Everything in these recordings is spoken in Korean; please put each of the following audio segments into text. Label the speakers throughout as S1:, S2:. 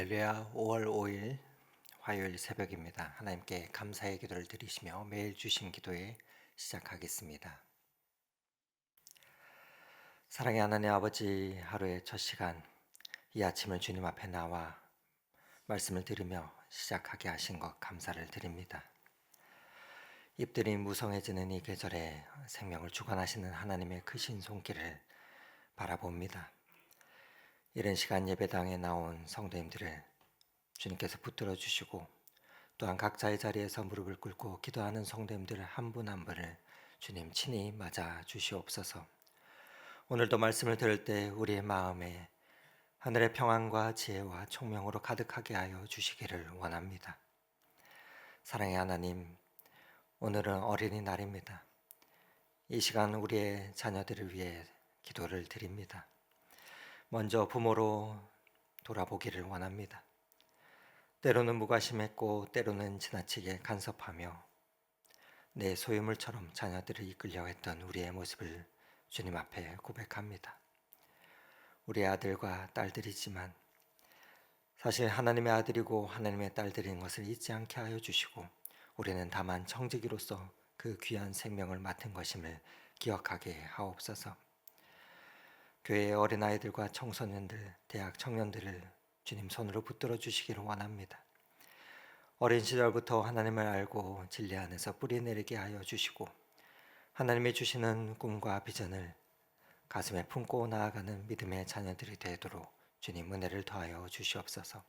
S1: 할렐루야. 5월 5일 화요일 새벽입니다. 하나님께 감사의 기도를 드리시며 매일 주신 기도에 시작하겠습니다. 사랑의 하나님 아버지, 하루의 첫 시간 이 아침을 주님 앞에 나와 말씀을 들으며 시작하게 하신 것 감사를 드립니다. 잎들이 무성해지는 이 계절에 생명을 주관하시는 하나님의 크신 손길을 바라봅니다. 이른 시간 예배당에 나온 성도님들을 주님께서 붙들어 주시고, 또한 각자의 자리에서 무릎을 꿇고 기도하는 성도님들 한 분 한 분을 주님 친히 맞아 주시옵소서. 오늘도 말씀을 들을 때 우리의 마음에 하늘의 평안과 지혜와 총명으로 가득하게 하여 주시기를 원합니다. 사랑의 하나님, 오늘은 어린이날입니다. 이 시간 우리의 자녀들을 위해 기도를 드립니다. 먼저 부모로 돌아보기를 원합니다. 때로는 무관심했고 때로는 지나치게 간섭하며 내 소유물처럼 자녀들을 이끌려 했던 우리의 모습을 주님 앞에 고백합니다. 우리의 아들과 딸들이지만 사실 하나님의 아들이고 하나님의 딸들인 것을 잊지 않게 하여 주시고, 우리는 다만 청지기로서 그 귀한 생명을 맡은 것임을 기억하게 하옵소서. 교회의 어린아이들과 청소년들, 대학 청년들을 주님 손으로 붙들어 주시기를 원합니다. 어린 시절부터 하나님을 알고 진리 안에서 뿌리 내리게 하여 주시고, 하나님이 주시는 꿈과 비전을 가슴에 품고 나아가는 믿음의 자녀들이 되도록 주님 은혜를 더하여 주시옵소서.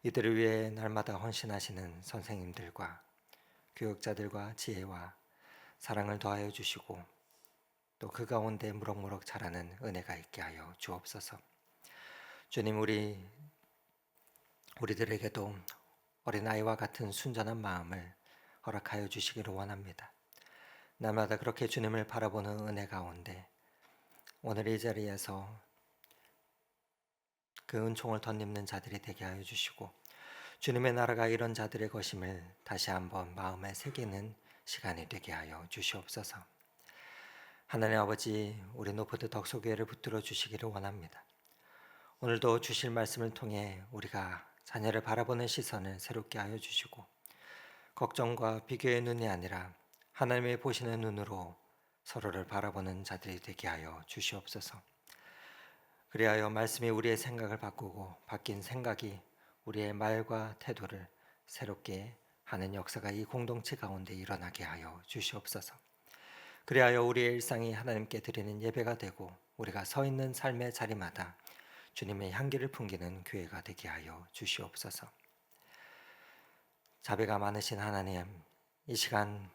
S1: 이들을 위해 날마다 헌신하시는 선생님들과 교육자들과 지혜와 사랑을 더하여 주시고, 또 그 가운데 무럭무럭 자라는 은혜가 있게 하여 주옵소서. 주님, 우리들에게도 어린아이와 같은 순전한 마음을 허락하여 주시기를 원합니다. 날마다 그렇게 주님을 바라보는 은혜 가운데 오늘 이 자리에서 그 은총을 덧입는 자들이 되게 하여 주시고, 주님의 나라가 이런 자들의 것임을 다시 한번 마음에 새기는 시간이 되게 하여 주시옵소서. 하나님 아버지, 우리 노포드 덕소교회를 붙들어 주시기를 원합니다. 오늘도 주실 말씀을 통해 우리가 자녀를 바라보는 시선을 새롭게 하여 주시고, 걱정과 비교의 눈이 아니라 하나님의 보시는 눈으로 서로를 바라보는 자들이 되게 하여 주시옵소서. 그리하여 말씀이 우리의 생각을 바꾸고, 바뀐 생각이 우리의 말과 태도를 새롭게 하는 역사가 이 공동체 가운데 일어나게 하여 주시옵소서. 그리하여 우리의 일상이 하나님께 드리는 예배가 되고, 우리가 서 있는 삶의 자리마다 주님의 향기를 풍기는 교회가 되게 하여 주시옵소서. 자비가 많으신 하나님, 이 시간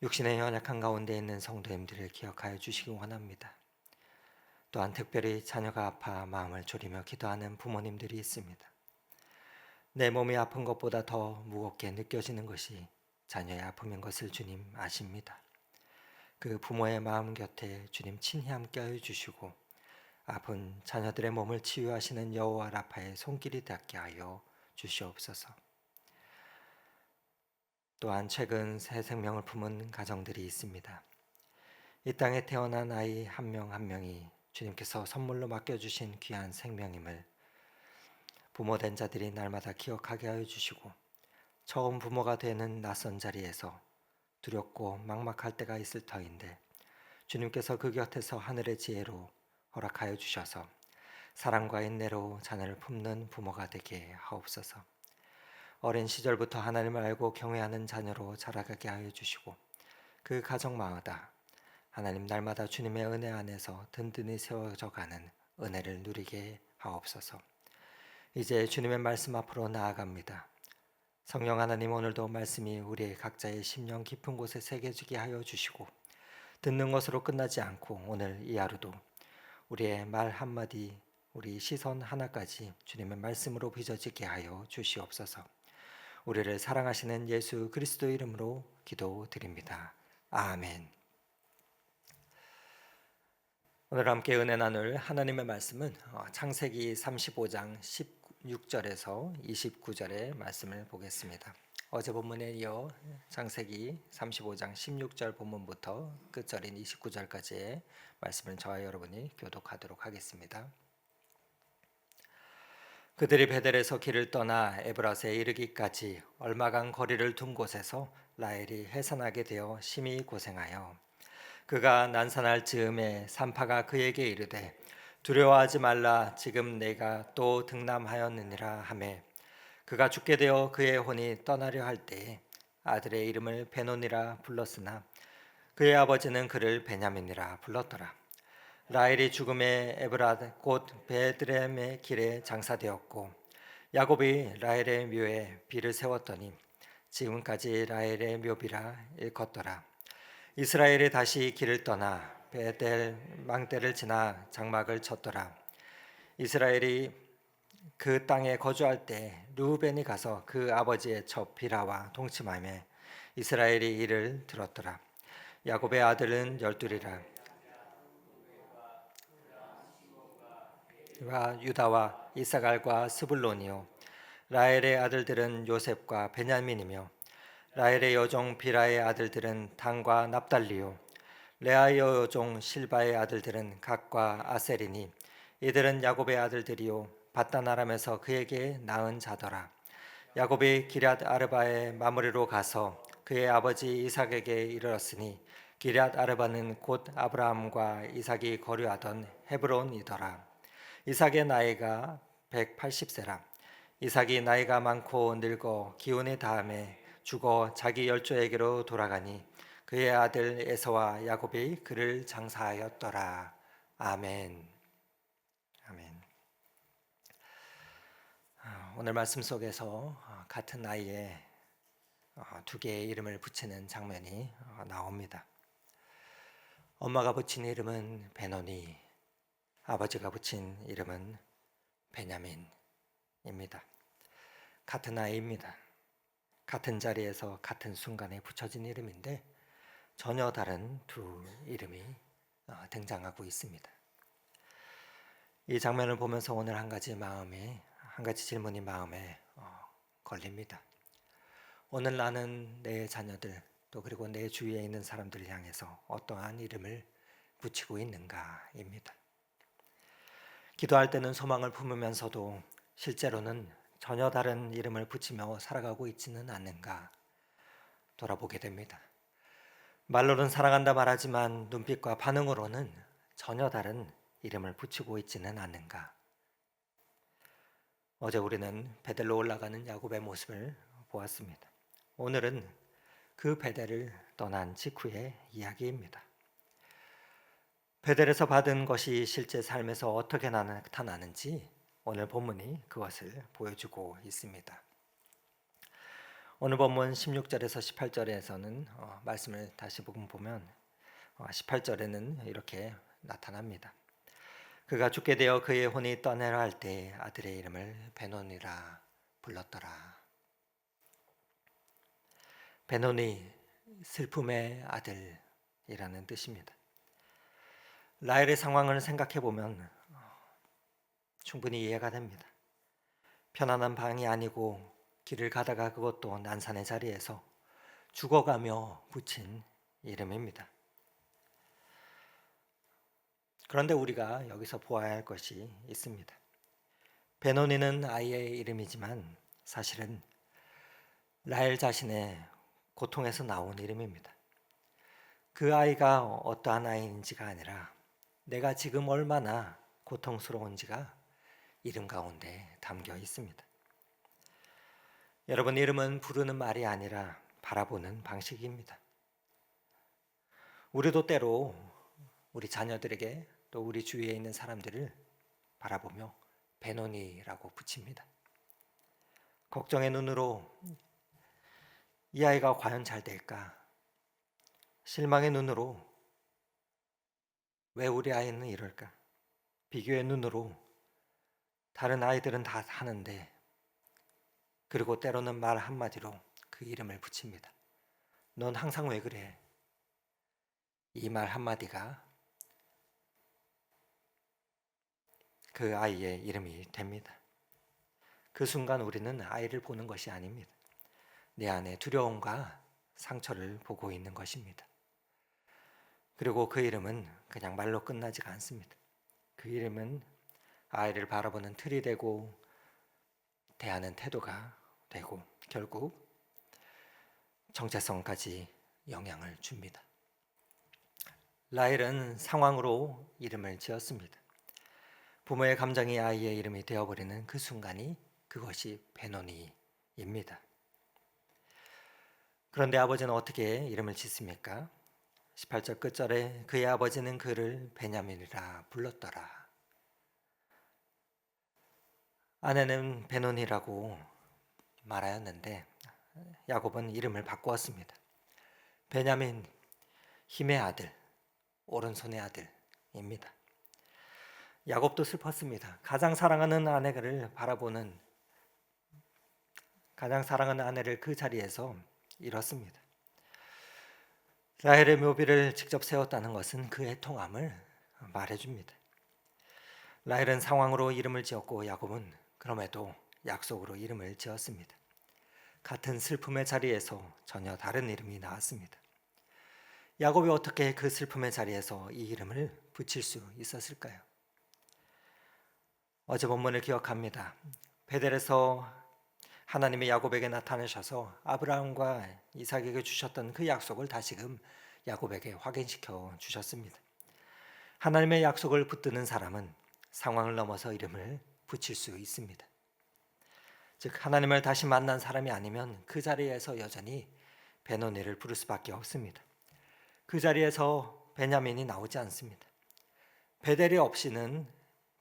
S1: 육신의 연약한 가운데 있는 성도님들을 기억하여 주시기 원합니다. 또한 특별히 자녀가 아파 마음을 졸이며 기도하는 부모님들이 있습니다. 내 몸이 아픈 것보다 더 무겁게 느껴지는 것이 자녀의 아픔인 것을 주님 아십니다. 그 부모의 마음 곁에 주님 친히 함께하여 주시고, 아픈 자녀들의 몸을 치유하시는 여호와 라파의 손길이 닿게 하여 주시옵소서. 또한 최근 새 생명을 품은 가정들이 있습니다. 이 땅에 태어난 아이 한 명 한 명이 주님께서 선물로 맡겨주신 귀한 생명임을 부모된 자들이 날마다 기억하게 하여 주시고, 처음 부모가 되는 낯선 자리에서 두렵고 막막할 때가 있을 터인데 주님께서 그 곁에서 하늘의 지혜로 허락하여 주셔서 사랑과 인내로 자녀를 품는 부모가 되게 하옵소서. 어린 시절부터 하나님을 알고 경외하는 자녀로 자라가게 하여 주시고, 그 가정마다 하나님 날마다 주님의 은혜 안에서 든든히 세워져 가는 은혜를 누리게 하옵소서. 이제 주님의 말씀 앞으로 나아갑니다. 성령 하나님, 오늘도 말씀이 우리의 각자의 심령 깊은 곳에 새겨지게 하여 주시고, 듣는 것으로 끝나지 않고 오늘 이 하루도 우리의 말 한마디, 우리 시선 하나까지 주님의 말씀으로 빚어지게 하여 주시옵소서. 우리를 사랑하시는 예수 그리스도 이름으로 기도드립니다. 아멘. 오늘 함께 은혜 나눌 하나님의 말씀은 창세기 35장 16절에서 29절의 말씀을 보겠습니다. 어제 본문에 이어 창세기 35장 16절 본문부터 끝절인 29절까지의 말씀을 저와 여러분이 교독하도록 하겠습니다. 그들이 베델에서 길을 떠나 에브라스에 이르기까지 얼마간 거리를 둔 곳에서 라헬이 해산하게 되어 심히 고생하여 그가 난산할 즈음에 산파가 그에게 이르되 두려워하지 말라 지금 내가 또 등남하였느니라 하매 그가 죽게 되어 그의 혼이 떠나려 할 때에 아들의 이름을 베논이라 불렀으나 그의 아버지는 그를 베냐민이라 불렀더라. 라헬이 죽음에 에브라 곧 베드레헴의 길에 장사되었고 야곱이 라헬의 묘에 비를 세웠더니 지금까지 라헬의 묘비라 일컫더라. 이스라엘이 다시 길을 떠나 베델 망대를 지나 장막을 쳤더라. 이스라엘이 그 땅에 거주할 때 르우벤이 가서 그 아버지의 첩 비라와 동침하며 이스라엘이 이를 들었더라. 야곱의 아들은 열둘이라. 유다와 이사갈과 스불론이요 라헬의 아들들은 요셉과 베냐민이며 라헬의 여종 비라의 아들들은 단과 납달리요 레아의 여종 실바의 아들들은 각과 아셀이니 이들은 야곱의 아들들이요 바단 아람에서 그에게 낳은 자더라. 야곱이 기럇 아르바의 마무리로 가서 그의 아버지 이삭에게 이르렀으니 기럇 아르바는 곧 아브라함과 이삭이 거류하던 헤브론이더라. 이삭의 나이가 180세라. 이삭이 나이가 많고 늙어 기운이 다함에 죽어 자기 열조에게로 돌아가니 그의 아들 에서와 야곱이 그를 장사하였더라. 아멘. 아멘. 오늘 말씀 속에서 같은 나이에 두 개의 이름을 붙이는 장면이 나옵니다. 엄마가 붙인 이름은 베노니, 아버지가 붙인 이름은 베냐민입니다. 같은 아이입니다. 같은 자리에서 같은 순간에 붙여진 이름인데 전혀 다른 두 이름이 등장하고 있습니다. 이 장면을 보면서 오늘 한 가지 질문이 마음에 걸립니다. 오늘 나는 내 자녀들 또 그리고 내 주위에 있는 사람들을 향해서 어떠한 이름을 붙이고 있는가입니다. 기도할 때는 소망을 품으면서도 실제로는 전혀 다른 이름을 붙이며 살아가고 있지는 않는가 돌아보게 됩니다. 말로는 사랑한다 말하지만 눈빛과 반응으로는 전혀 다른 이름을 붙이고 있지는 않는가. 어제 우리는 베델로 올라가는 야곱의 모습을 보았습니다. 오늘은 그 베델을 떠난 직후의 이야기입니다. 베델에서 받은 것이 실제 삶에서 어떻게 나타나는지 오늘 본문이 그것을 보여주고 있습니다. 오늘 본문 16절에서 18절에서는 말씀을 다시 보면 18절에는 이렇게 나타납니다. 그가 죽게 되어 그의 혼이 떠내려 할 때 아들의 이름을 베논이라 불렀더라. 베논이 슬픔의 아들이라는 뜻입니다. 라헬의 상황을 생각해 보면 충분히 이해가 됩니다. 편안한 방이 아니고 길을 가다가 그것도 난산의 자리에서 죽어가며 붙인 이름입니다. 그런데 우리가 여기서 보아야 할 것이 있습니다. 베노니는 아이의 이름이지만 사실은 라헬 자신의 고통에서 나온 이름입니다. 그 아이가 어떠한 아이인지가 아니라 내가 지금 얼마나 고통스러운지가 이름 가운데 담겨 있습니다. 여러분, 이름은 부르는 말이 아니라 바라보는 방식입니다. 우리도 때로 우리 자녀들에게 또 우리 주위에 있는 사람들을 바라보며 베노니라고 붙입니다. 걱정의 눈으로 이 아이가 과연 잘 될까? 실망의 눈으로 왜 우리 아이는 이럴까? 비교의 눈으로 다른 아이들은 다 하는데, 그리고 때로는 말 한마디로 그 이름을 붙입니다. 넌 항상 왜 그래? 이 말 한마디가 그 아이의 이름이 됩니다. 그 순간 우리는 아이를 보는 것이 아닙니다. 내 안에 두려움과 상처를 보고 있는 것입니다. 그리고 그 이름은 그냥 말로 끝나지가 않습니다. 그 이름은 아이를 바라보는 틀이 되고 대하는 태도가 되고 결국 정체성까지 영향을 줍니다. 라헬은 상황으로 이름을 지었습니다. 부모의 감정이 아이의 이름이 되어버리는 그 순간이 그것이 베노니입니다. 그런데 아버지는 어떻게 이름을 짓습니까? 18절 끝절에 그의 아버지는 그를 베냐민이라 불렀더라. 아내는 베노니라고 말하였는데 야곱은 이름을 바꾸었습니다. 베냐민, 힘의 아들, 오른손의 아들입니다. 야곱도 슬펐습니다. 가장 사랑하는 아내를 그 자리에서 잃었습니다. 라헬의 묘비를 직접 세웠다는 것은 그 애통함을 말해줍니다. 라헬은 상황으로 이름을 지었고 야곱은 그럼에도 약속으로 이름을 지었습니다. 같은 슬픔의 자리에서 전혀 다른 이름이 나왔습니다. 야곱이 어떻게 그 슬픔의 자리에서 이 이름을 붙일 수 있었을까요? 어제 본문을 기억합니다. 베델에서 하나님이 야곱에게 나타나셔서 아브라함과 이삭에게 주셨던 그 약속을 다시금 야곱에게 확인시켜 주셨습니다. 하나님의 약속을 붙드는 사람은 상황을 넘어서 이름을 붙일 수 있습니다. 즉 하나님을 다시 만난 사람이 아니면 그 자리에서 여전히 베노니를 부를 수밖에 없습니다. 그 자리에서 베냐민이 나오지 않습니다. 베델이 없이는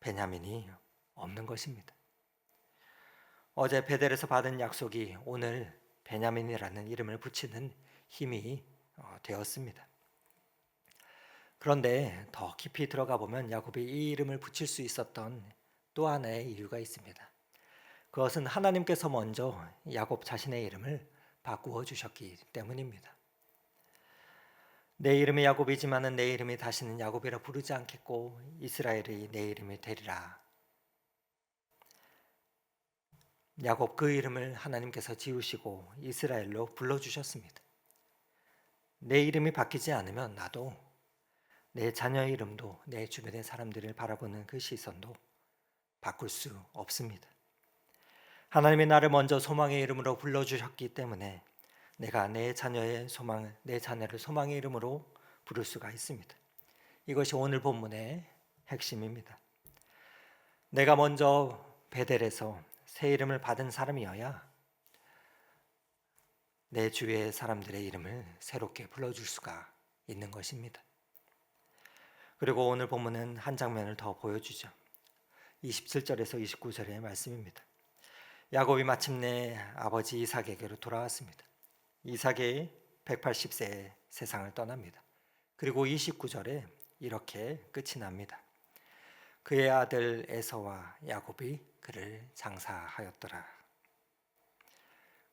S1: 베냐민이 없는 것입니다. 어제 베델에서 받은 약속이 오늘 베냐민이라는 이름을 붙이는 힘이 되었습니다. 그런데 더 깊이 들어가 보면 야곱이 이 이름을 붙일 수 있었던 또 하나의 이유가 있습니다. 그것은 하나님께서 먼저 야곱 자신의 이름을 바꾸어 주셨기 때문입니다. 내 이름이 야곱이지만은 내 이름이 다시는 야곱이라 부르지 않겠고 이스라엘이 내 이름이 되리라. 야곱 그 이름을 하나님께서 지우시고 이스라엘로 불러주셨습니다. 내 이름이 바뀌지 않으면 나도 내 자녀의 이름도 내 주변의 사람들을 바라보는 그 시선도 바꿀 수 없습니다. 하나님이 나를 먼저 소망의 이름으로 불러주셨기 때문에 내가 내 자녀를 소망의 이름으로 부를 수가 있습니다. 이것이 오늘 본문의 핵심입니다. 내가 먼저 베델에서 새 이름을 받은 사람이어야 내 주위의 사람들의 이름을 새롭게 불러줄 수가 있는 것입니다. 그리고 오늘 본문은 한 장면을 더 보여주죠. 27절에서 29절의 말씀입니다. 야곱이 마침내 아버지 이삭에게로 돌아왔습니다. 이삭이 180세에 세상을 떠납니다. 그리고 29절에 이렇게 끝이 납니다. 그의 아들 에서와 야곱이 그를 장사하였더라.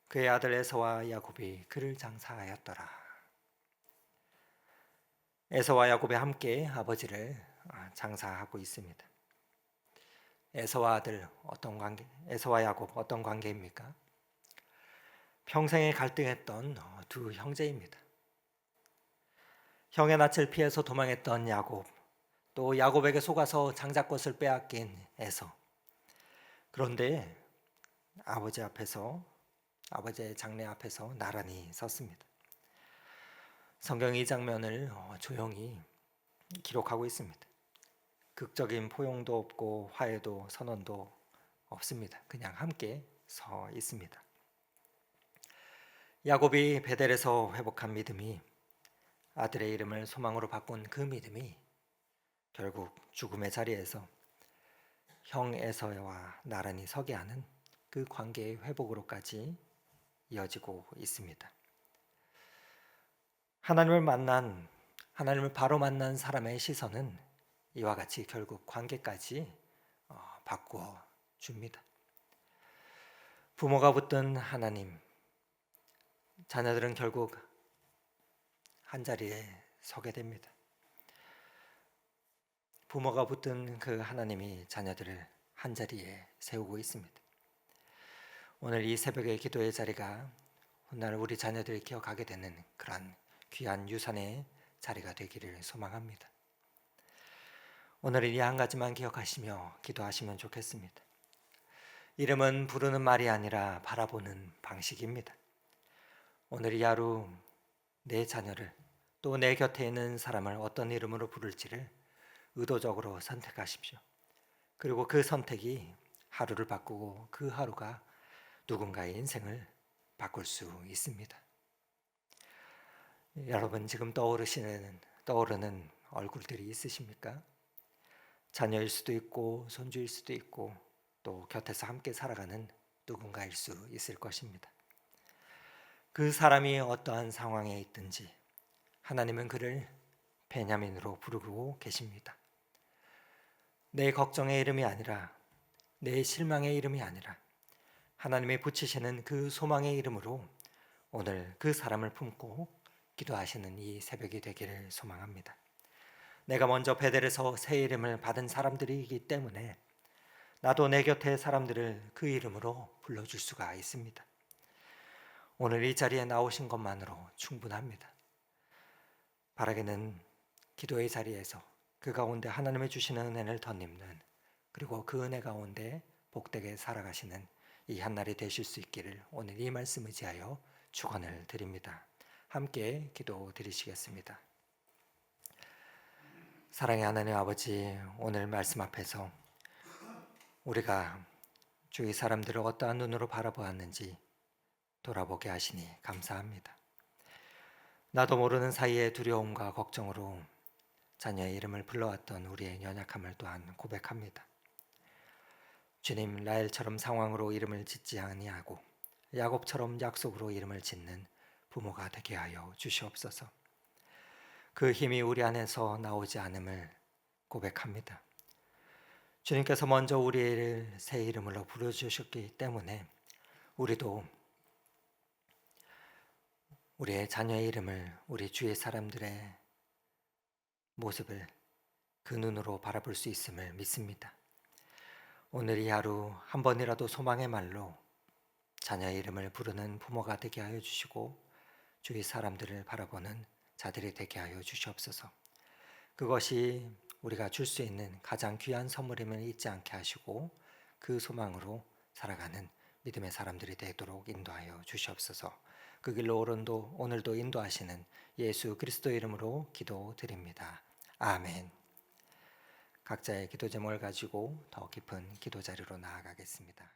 S1: 그의 아들 에서와 야곱이 그를 장사하였더라. 에서와 야곱이 함께 아버지를 장사하고 있습니다. 에서와 야곱 어떤 관계입니까? 평생에 갈등했던 두 형제입니다. 형의 낯을 피해서 도망했던 야곱, 또 야곱에게 속아서 장자꽃을 빼앗긴 에서. 그런데 아버지의 장래 앞에서 나란히 섰습니다. 성경이 이 장면을 조용히 기록하고 있습니다. 극적인 포용도 없고 화해도 선언도 없습니다. 그냥 함께 서 있습니다. 야곱이 베델에서 회복한 믿음이 아들의 이름을 소망으로 바꾼 그 믿음이 결국 죽음의 자리에서 형 에서와 나란히 서게 하는 그 관계의 회복으로까지 이어지고 있습니다. 하나님을 바로 만난 사람의 시선은 이와 같이 결국 관계까지 바꾸어 줍니다. 부모가 붙든 하나님, 자녀들은 결국 한 자리에 서게 됩니다. 부모가 붙든 그 하나님이 자녀들을 한 자리에 세우고 있습니다. 오늘 이 새벽의 기도의 자리가 훗날 우리 자녀들이 기억하게 되는 그러한 귀한 유산의 자리가 되기를 소망합니다. 오늘은 이 한 가지만 기억하시며 기도하시면 좋겠습니다. 이름은 부르는 말이 아니라 바라보는 방식입니다. 오늘 이 하루 내 자녀를 또 내 곁에 있는 사람을 어떤 이름으로 부를지를 의도적으로 선택하십시오. 그리고 그 선택이 하루를 바꾸고 그 하루가 누군가의 인생을 바꿀 수 있습니다. 여러분 지금 떠오르는 얼굴들이 있으십니까? 자녀일 수도 있고 손주일 수도 있고 또 곁에서 함께 살아가는 누군가일 수 있을 것입니다. 그 사람이 어떠한 상황에 있든지 하나님은 그를 베냐민으로 부르고 계십니다. 내 걱정의 이름이 아니라 내 실망의 이름이 아니라 하나님의 붙이시는 그 소망의 이름으로 오늘 그 사람을 품고 기도하시는 이 새벽이 되기를 소망합니다. 내가 먼저 베델에서 새 이름을 받은 사람들이기 때문에 나도 내 곁의 사람들을 그 이름으로 불러줄 수가 있습니다. 오늘 이 자리에 나오신 것만으로 충분합니다. 바라기는 기도의 자리에서 그 가운데 하나님의 주시는 은혜를 덧입는, 그리고 그 은혜 가운데 복되게 살아가시는 이 한날이 되실 수 있기를 오늘 이 말씀 의지하여 축원을 드립니다. 함께 기도 드리시겠습니다. 사랑의 하나님 아버지, 오늘 말씀 앞에서 우리가 주위 사람들을 어떠한 눈으로 바라보았는지 돌아보게 하시니 감사합니다. 나도 모르는 사이에 두려움과 걱정으로 자녀의 이름을 불러왔던 우리의 연약함을 또한 고백합니다. 주님, 라헬처럼 상황으로 이름을 짓지 아니하고 야곱처럼 약속으로 이름을 짓는 부모가 되게 하여 주시옵소서. 그 힘이 우리 안에서 나오지 않음을 고백합니다. 주님께서 먼저 우리를 새 이름으로 부르주셨기 때문에 우리도 우리의 자녀의 이름을, 우리 주위의 사람들의 모습을 그 눈으로 바라볼 수 있음을 믿습니다. 오늘 이 하루 한 번이라도 소망의 말로 자녀의 이름을 부르는 부모가 되게 하여 주시고 주위 사람들을 바라보는 자들이 되게 하여 주시옵소서. 그것이 우리가 줄 수 있는 가장 귀한 선물임을 잊지 않게 하시고 그 소망으로 살아가는 믿음의 사람들이 되도록 인도하여 주시옵소서. 그 길로 오늘도 인도하시는 예수 그리스도 이름으로 기도드립니다. 아멘. 각자의 기도 제목을 가지고 더 깊은 기도 자리로 나아가겠습니다.